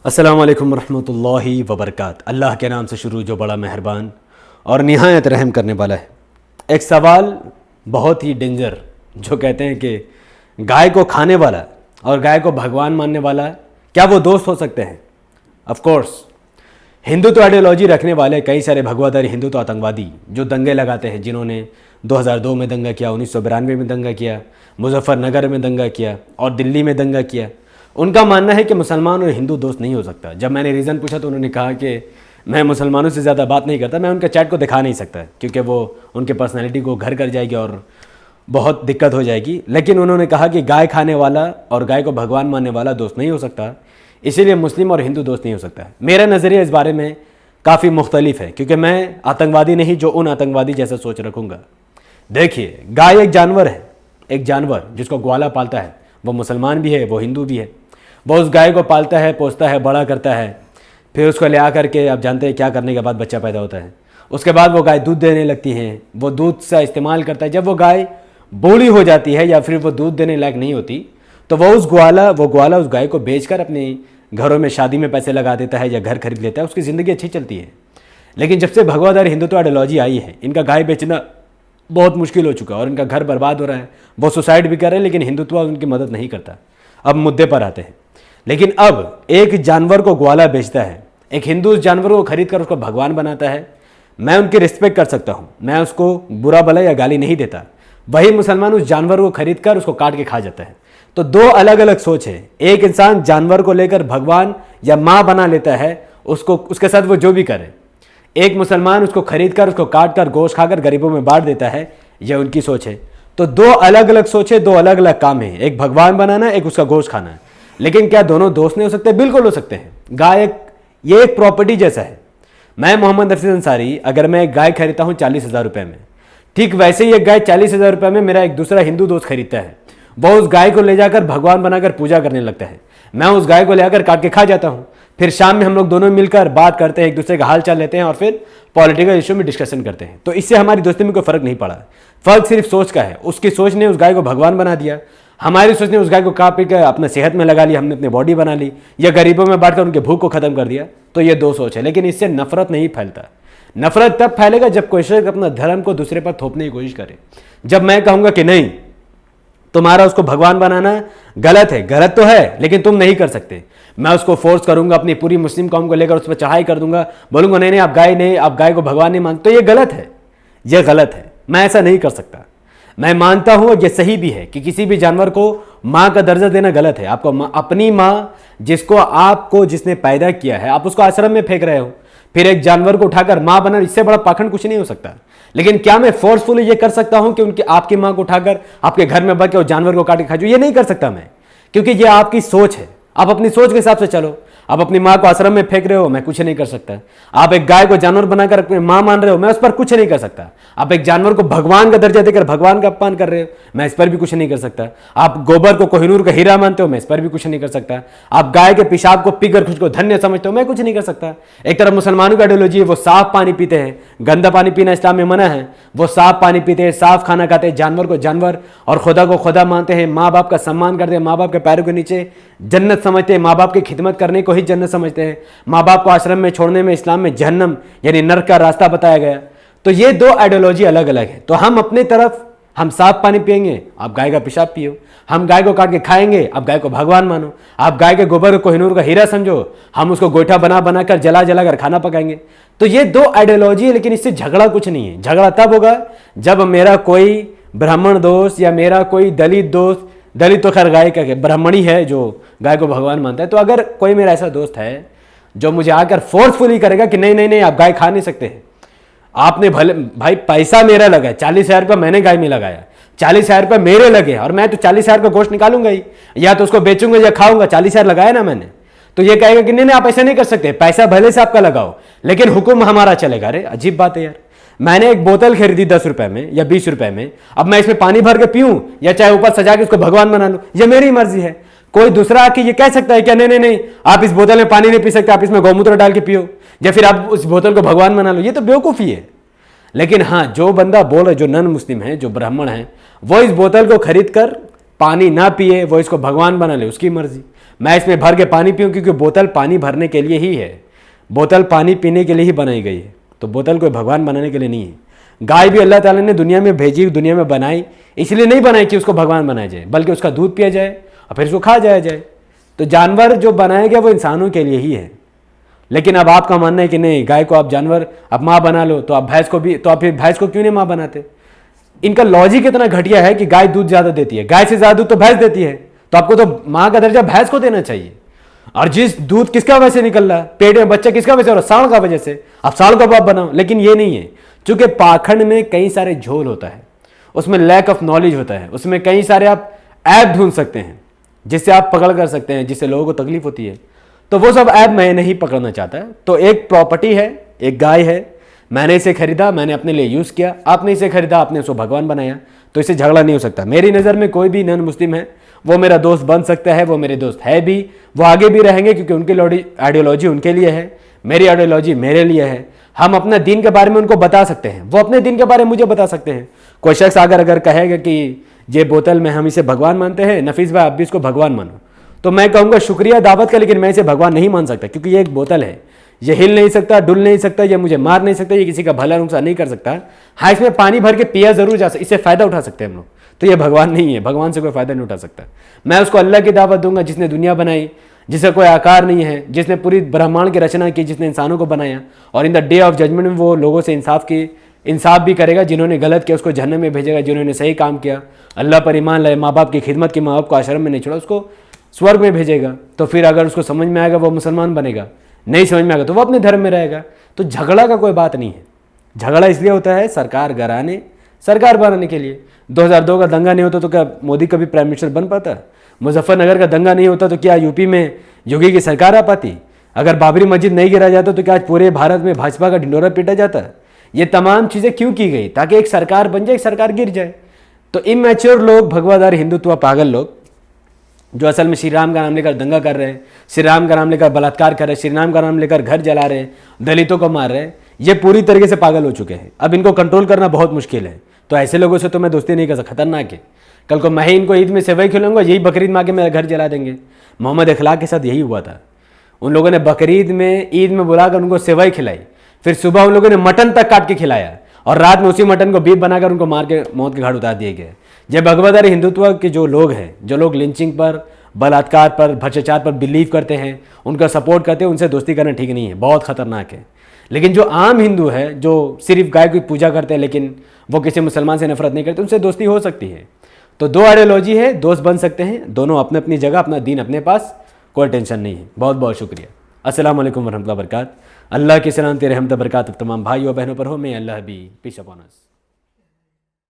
अस्सलाम वालेकुम रहमतुल्लाहि वबरकात। अल्लाह के नाम से शुरू जो बड़ा मेहरबान और निहायत रहम करने वाला है। एक सवाल बहुत ही डेंजर, जो कहते हैं कि गाय को खाने वाला और गाय को भगवान मानने वाला क्या वो दोस्त हो सकते हैं? ऑफ कोर्स, हिंदुत्व आइडियोलॉजी रखने वाले कई सारे भगवाधारी हिंदुत्व आतंकवादी जो दंगे लगाते हैं, जिन्होंने 2002 में दंगा किया, 1992 में दंगा किया, मुजफ्फरनगर में दंगा किया और दिल्ली में दंगा किया, उनका मानना है कि मुसलमान और हिंदू दोस्त नहीं हो सकता। जब मैंने रीज़न पूछा तो उन्होंने कहा कि मैं मुसलमानों से ज़्यादा बात नहीं करता, मैं उनके चैट को दिखा नहीं सकता क्योंकि वो उनके पर्सनैलिटी को घर कर जाएगी और बहुत दिक्कत हो जाएगी। लेकिन उन्होंने कहा कि गाय खाने वाला और गाय को भगवान मानने वाला दोस्त नहीं हो सकता, इसीलिए मुस्लिम और हिंदू दोस्त नहीं हो सकता। मेरा नज़रिया इस बारे में काफ़ी मुख्तलिफ है क्योंकि मैं आतंकवादी नहीं जो उन आतंकवादी जैसा सोच रखूँगा। देखिए, गाय एक जानवर है, एक जानवर जिसको ग्वाला पालता है, वो मुसलमान भी है, वो हिंदू भी है। वो उस गाय को पालता है, पोसता है, बड़ा करता है, फिर उसको ले आ करके आप जानते हैं क्या करने के बाद बच्चा पैदा होता है। उसके बाद वो गाय दूध देने लगती है, वो दूध से इस्तेमाल करता है। जब वो गाय बूढ़ी हो जाती है या फिर वो दूध देने लायक नहीं होती तो वो ग्वाला उस गाय को बेचकर अपने घरों में शादी में पैसे लगा देता है या घर खरीद लेता है, उसकी ज़िंदगी अच्छी चलती है। लेकिन जब से भगवाधारी हिंदुत्व आइडियोलॉजी आई है, इनका गाय बेचना बहुत मुश्किल हो चुका है और इनका घर बर्बाद हो रहा है। वो सुसाइड भी कर रहे हैं लेकिन हिंदुत्व उनकी मदद नहीं करता। अब मुद्दे पर आते हैं। लेकिन अब एक जानवर को ग्वाला बेचता है, एक हिंदू उस जानवर को खरीद कर उसको भगवान बनाता है। मैं उनकी रिस्पेक्ट कर सकता हूँ, मैं उसको बुरा भला या गाली नहीं देता। वही मुसलमान उस जानवर को खरीद कर उसको काट के खा जाता है। तो दो अलग अलग सोच है। एक इंसान जानवर को लेकर भगवान या माँ बना लेता है, उसको उसके साथ वो जो भी करे। एक मुसलमान उसको खरीद कर उसको काट कर गोश्त खाकर गरीबों में बांट देता है, यह उनकी सोच है। तो दो अलग अलग सोच है, दो अलग अलग काम है, एक भगवान बनाना, एक उसका गोश्त खाना है। लेकिन क्या दोनों दोस्त नहीं हो सकते? बिल्कुल हो सकते हैं। गाय ये एक प्रॉपर्टी जैसा है। मैं मोहम्मद हफीज अंसारी, अगर मैं एक गाय खरीदता हूँ 40,000 रुपये में, ठीक वैसे ही एक गाय 40,000 रुपये में मेरा एक दूसरा हिंदू दोस्त खरीदता है। वो उस गाय को ले जाकर भगवान बनाकर पूजा करने लगता है। मैं उस गाय को ले आकर काट के खा जाता हूँ। फिर शाम में हम लोग दोनों मिलकर बात करते हैं, एक दूसरे का हाल चाल लेते हैं और फिर पॉलिटिकल इशू में डिस्कशन करते हैं। तो इससे हमारी दोस्ती में कोई फर्क नहीं पड़ा। फर्क सिर्फ सोच का है। उसकी सोच ने उस गाय को भगवान बना दिया, हमारी सोच ने उस गाय को काट पी कर अपने सेहत में लगा लिया, हमने अपनी बॉडी बना ली या गरीबों में बांटकर उनके भूख को खत्म कर दिया। तो ये दो सोच है। लेकिन इससे नफरत नहीं फैलता। नफरत तब फैलेगा जब कोई शख्स अपना धर्म को दूसरे पर थोपने की कोशिश करे। जब मैं कहूंगा कि नहीं, तुम्हारा उसको भगवान बनाना गलत है, गलत तो है लेकिन तुम नहीं कर सकते, मैं उसको फोर्स करूंगा, अपनी पूरी मुस्लिम कौम को लेकर उस पर चढ़ाई कर दूंगा, बोलूंगा नहीं नहीं आप गाय को भगवान नहीं मानते, तो ये गलत है, ये गलत है। मैं ऐसा नहीं कर सकता। मैं मानता हूं और ये सही भी है कि किसी भी जानवर को माँ का दर्जा देना गलत है। आपको अपनी माँ जिसने पैदा किया है, आप उसको आश्रम में फेंक रहे हो, फिर एक जानवर को उठाकर माँ बना, इससे बड़ा पाखंड कुछ नहीं हो सकता। लेकिन क्या मैं फोर्सफुली ये कर सकता हूं कि आपकी माँ को उठाकर आपके घर में बैठ के जानवर को काट के खा जाओ? ये नहीं कर सकता मैं, क्योंकि ये आपकी सोच है। आप अपनी सोच के हिसाब से चलो। आप अपनी माँ को आश्रम में फेंक रहे हो, मैं कुछ नहीं कर सकता। आप एक गाय को जानवर बनाकर अपनी माँ मान रहे हो, मैं उस पर कुछ नहीं कर सकता। आप एक जानवर को भगवान का दर्जा देकर भगवान का अपमान कर रहे हो, मैं इस पर भी कुछ नहीं कर सकता। आप गोबर को कोहिनूर का हीरा मानते हो, मैं इस पर भी कुछ नहीं कर सकता। आप गाय के पेशाब को पीकर खुद को धन्य समझते हो, मैं कुछ नहीं कर सकता। एक तरफ मुसलमानों की आइडियोलॉजी है, वो साफ पानी पीते हैं, गंदा पानी पीना इस्लाम में मना है। वो साफ पानी पीते हैं, साफ खाना खाते हैं, जानवर को जानवर और खुदा को खुदा मानते हैं, माँ बाप का सम्मान करते हैं, माँ बाप के पैरों के नीचे जन्नत समझते हैं, माँ बाप की खिदमत करने को ही जन्नत समझते हैं। माँ बाप को आश्रम में छोड़ने में इस्लाम में जहन्नम यानी नरक का रास्ता बताया गया। तो ये दो आइडियोलॉजी अलग अलग है। तो हम अपनी तरफ हम साफ पानी पिएंगे, आप गाय का पेशाब पियो। हम गाय को काट के खाएंगे, आप गाय को भगवान मानो। आप गाय के गोबर को कोहिनूर का हीरा समझो, हम उसको गोईठा बना बनाकर जला जलाकर खाना पकाएंगे। तो ये दो आइडियोलॉजी है, लेकिन इससे झगड़ा कुछ नहीं है। झगड़ा तब होगा जब मेरा कोई ब्राह्मण दोस्त या मेरा कोई दलित दोस्त, दलित तो खैर गाय का ब्राह्मणी है जो गाय को भगवान मानता है, तो अगर कोई मेरा ऐसा दोस्त है जो मुझे आकर फोर्सफुली करेगा कि नहीं नहीं नहीं आप गाय खा नहीं सकते हैं, आपने भले भाई पैसा मेरा लगा, 40,000 रुपये मैंने गाय में लगाया, 40,000 रुपये मेरे लगे और मैं तो 40,000 का गोश्त निकालूंगा ही, या तो उसको बेचूंगा या खाऊंगा, 40,000 लगाया ना मैंने, तो ये कहेगा कि नहीं नहीं आप ऐसा नहीं कर सकते, पैसा भले से आपका लगाओ लेकिन हुक्म हमारा चलेगा। अरे अजीब बात है यार। मैंने एक बोतल खरीदी 10 रुपए में या 20 रुपए में, अब मैं इसमें पानी भर के पीऊं या चाहे ऊपर सजा के उसको भगवान बना लूं, ये मेरी मर्जी है। कोई दूसरा आके ये कह सकता है क्या नहीं नहीं नहीं आप इस बोतल में पानी नहीं पी सकते, आप इसमें गौमूत्र डाल के पियो या फिर आप उस बोतल को भगवान बना लो, ये तो बेवकूफ़ी है। लेकिन हाँ, जो बंदा बोल रहा है, जो नॉन मुस्लिम है, जो ब्राह्मण है, वो इस बोतल को खरीद कर पानी ना पिए, वो इसको भगवान बना ले, उसकी मर्जी। मैं इसमें भर के पानी पीऊँ, क्योंकि बोतल पानी भरने के लिए ही है, बोतल पानी पीने के लिए ही बनाई गई है। तो बोतल कोई भगवान बनाने के लिए नहीं है। गाय भी अल्लाह ताला ने दुनिया में भेजी, दुनिया में बनाई, इसलिए नहीं बनाई कि उसको भगवान बनाया जाए, बल्कि उसका दूध पिया जाए और फिर उसको खा जाया जाए। तो जानवर जो बनाया गया वो इंसानों के लिए ही है। लेकिन अब आपका मानना है कि नहीं, गाय को आप जानवर अब माँ बना लो, तो आप भैंस को भी, तो आप फिर भैंस को क्यों नहीं माँ बनाते? इनका लॉजिक इतना घटिया है कि गाय दूध ज्यादा देती है, गाय से ज्यादा दूध तो भैंस देती है, तो आपको तो माँ का दर्जा भैंस को देना चाहिए। और जिस दूध किसका वजह से निकल रहा है, पेट में बच्चा किसका वजह से हो रहा है? सांड का वजह से। आप सांड का बाप बनाओ, लेकिन ये नहीं है। चूंकि पाखंड में कई सारे झोल होता है, उसमें लैक ऑफ नॉलेज होता है, उसमें कई सारे आप ऐप ढूंढ सकते हैं जिससे आप पकड़ कर सकते हैं, जिससे लोगों को तकलीफ होती है। तो वो सब ऐप मैं नहीं पकड़ना चाहता। तो एक प्रॉपर्टी है, एक गाय है, मैंने इसे खरीदा, मैंने अपने लिए यूज़ किया, आपने इसे खरीदा, आपने उसको भगवान बनाया, तो इससे झगड़ा नहीं हो सकता। मेरी नज़र में कोई भी नॉन मुस्लिम है वो मेरा दोस्त बन सकता है, वो मेरे दोस्त है भी, वो आगे भी रहेंगे, क्योंकि उनकी आइडियोलॉजी उनके लिए है, मेरी आइडियोलॉजी मेरे लिए है। हम अपना दीन के बारे में उनको बता सकते हैं, वो अपने दीन के बारे में मुझे बता सकते हैं। कोई शख्स अगर कहेगा कि ये बोतल में हम इसे भगवान मानते हैं, नफीस भाई आप भी इसको भगवान मानो, तो मैं कहूँगा शुक्रिया दावत का, लेकिन मैं इसे भगवान नहीं मान सकता, क्योंकि ये एक बोतल है, ये हिल नहीं सकता, डुल नहीं सकता, ये मुझे मार नहीं सकता, ये किसी का भला नुकसान नहीं कर सकता। हाँ, इसमें पानी भर के पिया जरूर जा सकता, इससे फ़ायदा उठा सकते हैं हम लोग, तो ये भगवान नहीं है, भगवान से कोई फ़ायदा नहीं उठा सकता। मैं उसको अल्लाह की दावत दूंगा जिसने दुनिया बनाई, जिसका कोई आकार नहीं है, जिसने पूरी ब्रह्मांड की रचना की, जिसने इंसानों को बनाया, और in the day of judgement में वो लोगों से इंसाफ भी करेगा। जिन्होंने गलत किया उसको जहन्नम में भेजेगा, जिन्होंने सही काम किया, अल्लाह पर ईमान लाए, माँ बाप की खिदमत की, माँ बाप को आश्रम में नहीं छोड़ा, उसको स्वर्ग में भेजेगा। तो फिर अगर उसको समझ में आएगा वो मुसलमान बनेगा, नहीं समझ में आएगा तो वो अपने धर्म में रहेगा। तो झगड़ा का कोई बात नहीं है। झगड़ा इसलिए होता है सरकार बनाने के लिए। 2002 का दंगा नहीं होता तो क्या मोदी कभी प्राइम मिनिस्टर बन पाता? मुजफ्फरनगर का दंगा नहीं होता तो क्या यूपी में योगी की सरकार आ पाती? अगर बाबरी मस्जिद नहीं गिरा जाता तो क्या आज पूरे भारत में भाजपा का ढिंडोरा पीटा जाता? ये तमाम चीज़ें क्यों की गई? ताकि एक सरकार बन जाए, एक सरकार गिर जाए। तो इमैच्योर लोग, भगवादार हिंदुत्व पागल लोग, जो असल में श्री राम का नाम लेकर दंगा कर रहे हैं, श्री राम का नाम लेकर बलात्कार कर रहे हैं, श्री राम का नाम लेकर घर जला रहे हैं, दलितों को मार रहे हैं, ये पूरी तरीके से पागल हो चुके हैं। अब इनको कंट्रोल करना बहुत मुश्किल है। तो ऐसे लोगों से तो मैं दोस्ती नहीं कर सकता, खतरनाक है। कल को मैं ही इनको ईद में सेवई खिलाऊंगा, यही बकरीद में आके मेरा घर जला देंगे। मोहम्मद अखलाक के साथ यही हुआ था। उन लोगों ने बकरीद में, ईद में बुलाकर उनको सेवई खिलाई, फिर सुबह उन लोगों ने मटन तक काट के खिलाया, और रात में उसी मटन को बीफ बनाकर उनको मार के मौत के घाट उतार दिए गए। जब भगवदार हिंदुत्व के जो लोग हैं, जो लोग लिंचिंग पर, बलात्कार पर, भ्रष्टाचार पर बिलीव करते हैं, उनका सपोर्ट करते हैं, उनसे दोस्ती करना ठीक नहीं है, बहुत खतरनाक है। लेकिन जो आम हिंदू है, जो सिर्फ गाय की पूजा करते हैं लेकिन वो किसी मुसलमान से नफरत नहीं करते, उनसे दोस्ती हो सकती है। तो दो आइडियोलॉजी है, दोस्त बन सकते हैं, दोनों अपने अपनी जगह, अपना दीन अपने पास, कोई टेंशन नहीं है। बहुत बहुत शुक्रिया। अस्सलाम वालेकुम वरहमतुल्लाहि वबरकातुहू। अल्लाह की सलामती रहमत बरकात तमाम भाइयों बहनों पर हो। मैं अल्लाह भी पीस अपॉन अस।